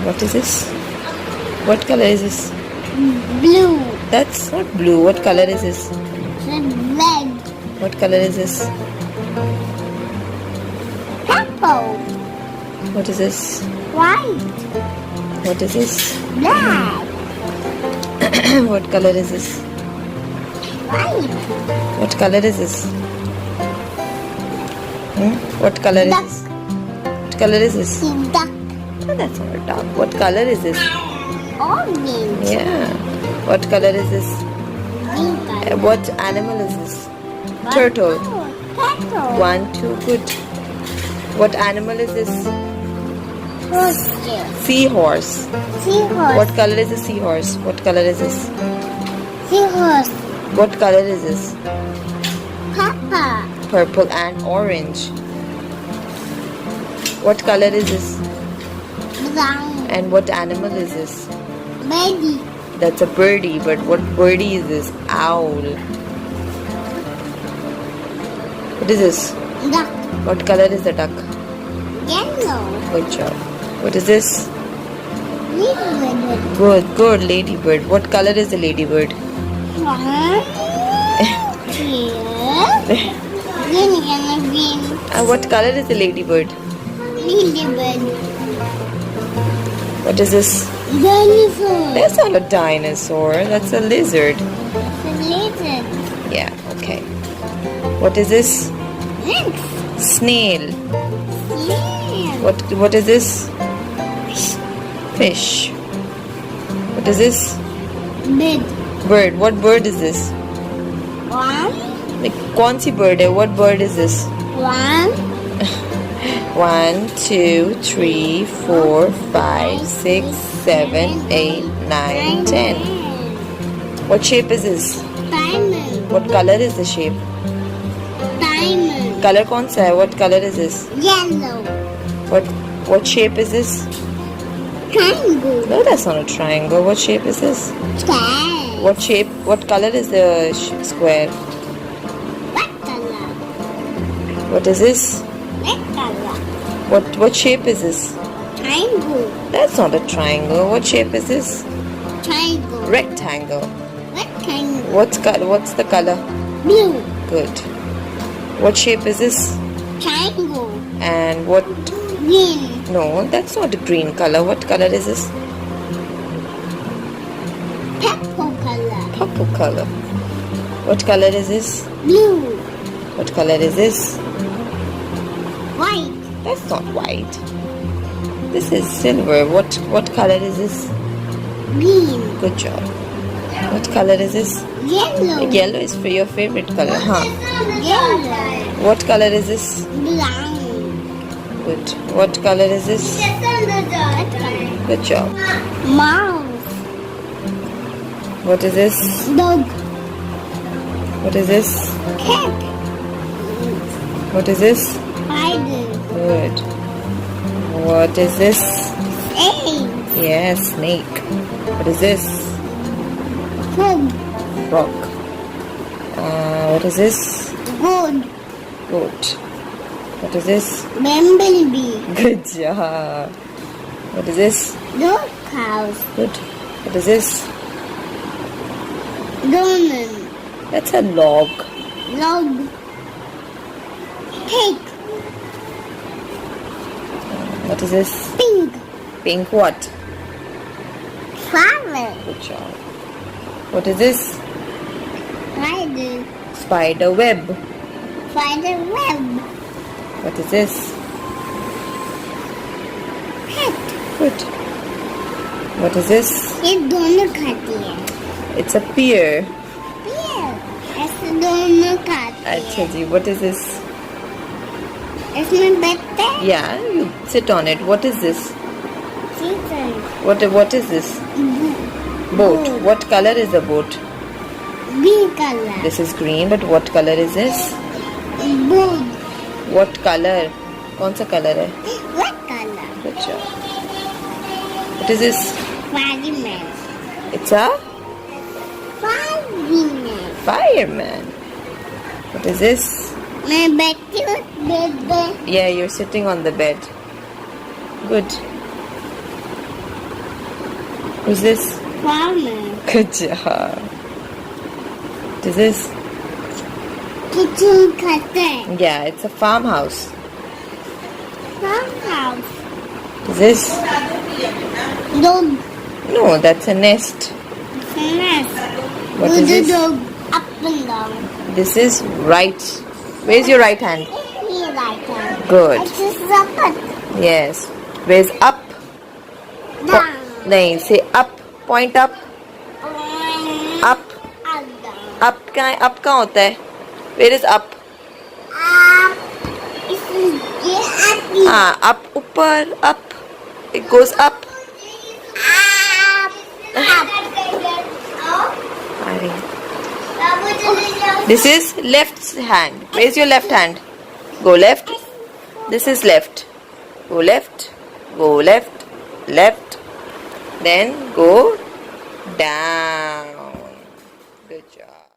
What is this? What color is this? Blue. That's not blue. What color is this? Red. What color is this? Purple. What is this? White. What is this? Black. What color is this? White. What color is this? What color is Duck. this? What color is this? Duck. Oh, that's not a duck. What color is this? Orange. Yeah. What color is this? Green color. What animal is this? Turtle. Turtle. 1, 2, good. What animal is this? Horse. Seahorse. Seahorse. What color is the seahorse? What color is this? Seahorse. What color is this? Papa. Purple and orange. What color is this? Brown. And what animal is this? Baby. That's a birdie, but what birdie is this? Owl. What is this? Duck. What color is the duck? Yellow. Good job. What is this? Ladybird. Good, good, ladybird. What color is the ladybird? 1, 2, green. What color is the ladybird? Ladybird. What is this? Dinosaur. That's not a dinosaur. That's a lizard. Lizard. Yeah, okay. What is this? Lynx. Snail. Snail. What is this? Fish. What is this? Bird. Bird. What bird is this? 1, Like, kaun si bird hai? What bird is this? 1, 1, 2, 3, 4, 5, 6, 7, 8, 9, 10. What shape is this? Diamond. What color is the shape? Diamond. Color kaun sa hai? What color is this? Yellow. What shape is this? Triangle. No, that's not a triangle. What shape is this? Square. What shape? What color is the square? What color? What is this? Red color. What shape is this? Triangle. That's not a triangle. What shape is this? Triangle. Rectangle. Rectangle. What's the color? Blue. Good. What shape is this? Triangle. And what? Green. No, that's not a green color. What color is this? Purple color. Purple color. What color is this? Blue. What color is this? White. That's not white. This is silver. What color is this? Green. Good job. What color is this? Yellow. Yellow is for your favorite color, huh? Yellow. What color is this? Brown. Good. What color is this? Good job. Mouse. What is this? Dog. What is this? Cat. What is this? Spider. Good. What is this? Egg. Yes, snake. What is this? Frog. Frog. What is this? Goat. Goat. What is this? Bumblebee. Good job. What is this? Dog house. Good. What is this? Donut. That's a log. Log. Pig. What is this? Pink. Pink what? Flower. Good job. What is this? Spider. Spider web. Spider web. What is this? Hat. Good. What is this? ये दोनों खाती है. It's a pear. Pear. ऐसे दोनों खाती है. Acha ji, what is this? इसमें बैठते हैं. Yeah, you sit on it. What is this? Season. What is this? Boat. What color is the boat? Green color. This is green, but what color is this? Blue. What color? कौन सा color है? What color? Good job. What is this? Fireman. It's a Fireman. fireman. What is this? मैं बैठी हूँ bed पे. Yeah, you're sitting on the bed. Good. Who's this? Farmer. Good job. Is this? Kitchen cutter. Yeah, it's a farmhouse. Farmhouse. Is this? Dog. No, that's a nest. Nest. What With is the this? dog up and down. This is right. Where's your right hand? Here like that. Good. This is a cut. Yes. Where's up? Down. Nahin, say up. Point up. Up. And down. Up कहाँ होता है? Where is up? Up. This is the up. हाँ, up ऊपर up. It goes up. Up. Up. अरे. This is left hand. Where's your left hand? Go left. This is left. Go left. Go left. Left. Then go down. Good job.